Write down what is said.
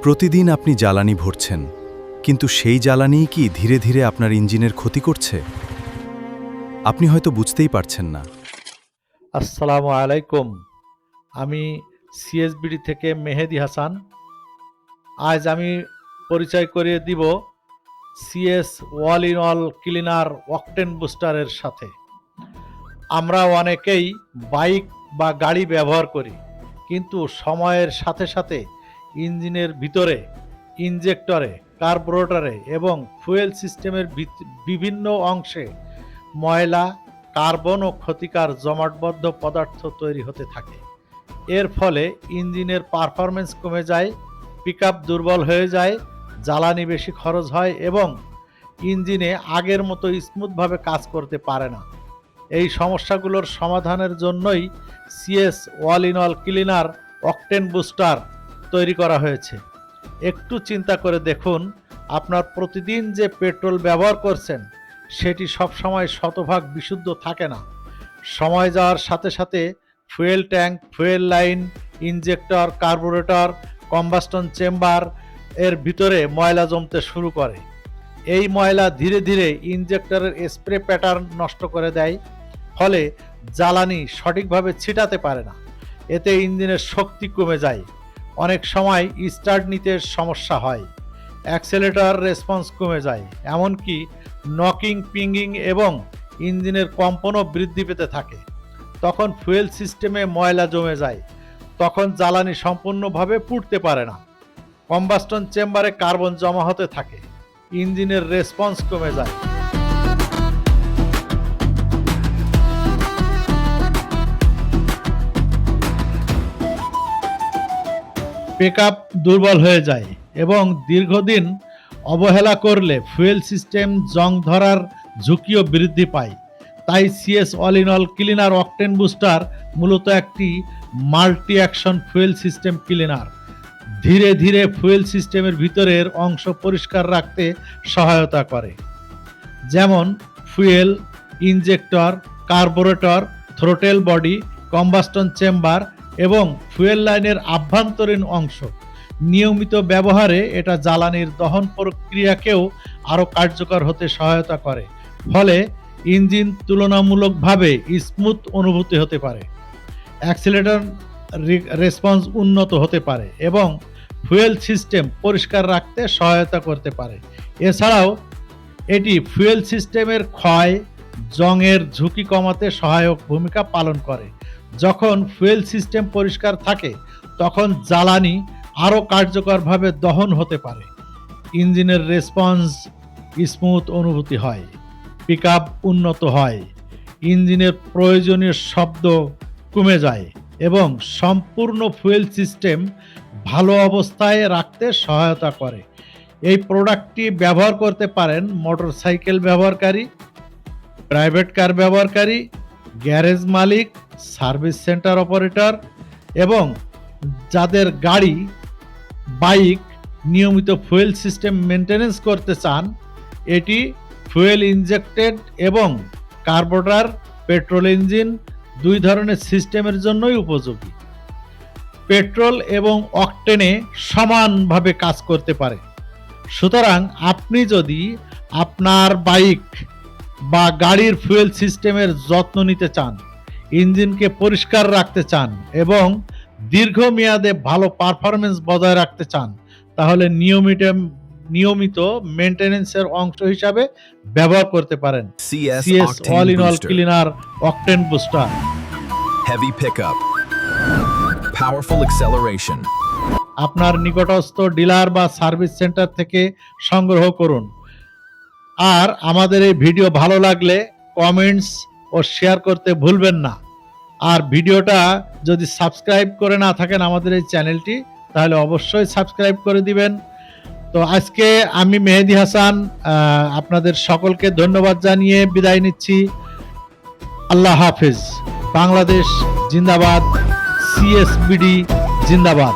প্রতিদিন আপনি জ্বালানি ভরছেন, কিন্তু সেই জ্বালানিই কি ধীরে ধীরে আপনার ইঞ্জিনের ক্ষতি করছে? আপনি হয়তো বুঝতেই পারছেন না। আসসালামু আলাইকুম। আমি সিএসবিডি থেকে মেহেদি হাসান। আজ আমি পরিচয় করিয়ে দিব CS all in all cleaner octane বুস্টারের সাথে। আমরা অনেকেই বাইক বা গাড়ি ব্যবহার করি, কিন্তু সময়ের সাথে সাথে ইঞ্জিনের ভিতরে, ইনজেক্টরে, কার্বোরেটরে এবং ফুয়েল সিস্টেমের বিভিন্ন অংশে ময়লা, কার্বন ও ক্ষতিকর জমাটবদ্ধ পদার্থ তৈরি হতে থাকে। এর ফলে ইঞ্জিনের পারফরমেন্স কমে যায়, পিকআপ দুর্বল হয়ে যায়, জ্বালানি বেশি খরচ হয় এবং ইঞ্জিনে আগের মতো স্মুথভাবে কাজ করতে পারে না। এই সমস্যাগুলোর সমাধানের জন্যই CS all in all cleaner octane booster তৈরি করা হয়েছে। একটু চিন্তা করে দেখুন, আপনার প্রতিদিন যে পেট্রোল ব্যবহার করছেন সেটি সবসময় শতভাগ বিশুদ্ধ থাকে না। সময় যাওয়ার সাথে সাথে fuel tank, fuel line, injector, carburettor, combustion chamber এর ভিতরে ময়লা জমতে শুরু করে। এই ময়লা ধীরে ধীরে ইনজেক্টরের স্প্রে প্যাটার্ন নষ্ট করে দেয়, ফলে জ্বালানি সঠিকভাবে ছিটাতে পারে না। এতে ইঞ্জিনের শক্তি কমে যায়, অনেক সময় স্টার্ট নিতে সমস্যা হয়, অ্যাক্সেলেটর রেসপন্স কমে যায়, এমনকি নকিং, পিঙ্গিং এবং ইঞ্জিনের কম্পনও বৃদ্ধি পেতে থাকে। তখন ফুয়েল সিস্টেমে ময়লা জমে যায়, তখন জ্বালানি সম্পূর্ণভাবে পুড়তে পারে না, কম্বাস্টন চেম্বারে কার্বন জমা হতে থাকে, ইঞ্জিনের রেসপন্স কমে যায়। পিকআপ দুর্বল হয়ে যায় এবং দীর্ঘদিন অবহেলা করলে ফুয়েল সিস্টেম জং ধরার ঝুঁকিও বৃদ্ধি পায়। তাই CS all in all cleaner octane booster মূলত একটি multi action fuel system cleaner. ধীরে ধীরে ফুয়েল সিস্টেমের ভিতরের অংশ পরিষ্কার রাখতে সহায়তা করে, যেমন fuel, injector, carburettor, throttle body, combustion chamber এবং ফুয়েল লাইনের আভ্যন্তরীণ অংশ। নিয়মিত ব্যবহারে এটা জ্বালানির দহন প্রক্রিয়াকেও আরও কার্যকর হতে সহায়তা করে, ফলে ইঞ্জিন তুলনামূলকভাবে স্মুথ অনুভূতি হতে পারে, অ্যাক্সিলারেটর রেসপন্স উন্নত হতে পারে এবং ফুয়েল সিস্টেম পরিষ্কার রাখতে সহায়তা করতে পারে। এছাড়াও এটি ফুয়েল সিস্টেমের ক্ষয়, জংয়ের ঝুঁকি কমাতে সহায়ক ভূমিকা পালন করে। যখন ফুয়েল সিস্টেম পরিষ্কার থাকে তখন জ্বালানি আরও কার্যকরভাবে দহন হতে পারে, ইঞ্জিনের রেসপন্স স্মুথ অনুভূতি হয়, পিকআপ উন্নত হয়, ইঞ্জিনের প্রয়োজনীয় শব্দ কমে যায় এবং সম্পূর্ণ ফুয়েল সিস্টেম ভালো অবস্থায় রাখতে সহায়তা করে। এই প্রোডাক্টটি ব্যবহার করতে পারেন মোটরসাইকেল ব্যবহারকারী, প্রাইভেট কার ব্যবহারকারী, গ্যারেজ মালিক, সার্ভিস সেন্টার অপারেটর এবং যাদের গাড়ি, বাইক নিয়মিত ফুয়েল সিস্টেম মেনটেনেন্স করতে চান। এটি ফুয়েল ইনজেক্টেড এবং কার্বোরেটর, পেট্রোল ইঞ্জিন দুই ধরনের সিস্টেমের জন্যই উপযোগী। পেট্রোল এবং অকটেনে সমানভাবে কাজ করতে পারে। সুতরাং আপনি যদি আপনার বাইক বা গাড়ির ফুয়েল সিস্টেমের যত্ন নিতে চান, ইঞ্জিনকে পরিষ্কার রাখতে চান এবং দীর্ঘমেয়াদে ভালো পারফরমেন্স বজায় রাখতে চান, তাহলে নিয়মিত মেনটেনেন্সের অংশ হিসাবে ব্যবহার করতে পারেন CS all in all cleaner octane booster. Heavy pickup, powerful acceleration. আপনার নিকটস্থ ডিলার বা সার্ভিস সেন্টার থেকে সংগ্রহ করুন। আর আমাদের এই ভিডিও ভালো লাগলে কমেন্টস ও শেয়ার করতে ভুলবেন না। আর ভিডিওটা যদি সাবস্ক্রাইব করে না থাকেন আমাদের এই চ্যানেলটি, তাহলে অবশ্যই সাবস্ক্রাইব করে দিবেন। তো আজকে আমি মেহেদি হাসান আপনাদের সকলকে ধন্যবাদ জানিয়ে বিদায় নিচ্ছি। আল্লাহ হাফেজ। বাংলাদেশ জিন্দাবাদ, সিএসবিডি জিন্দাবাদ।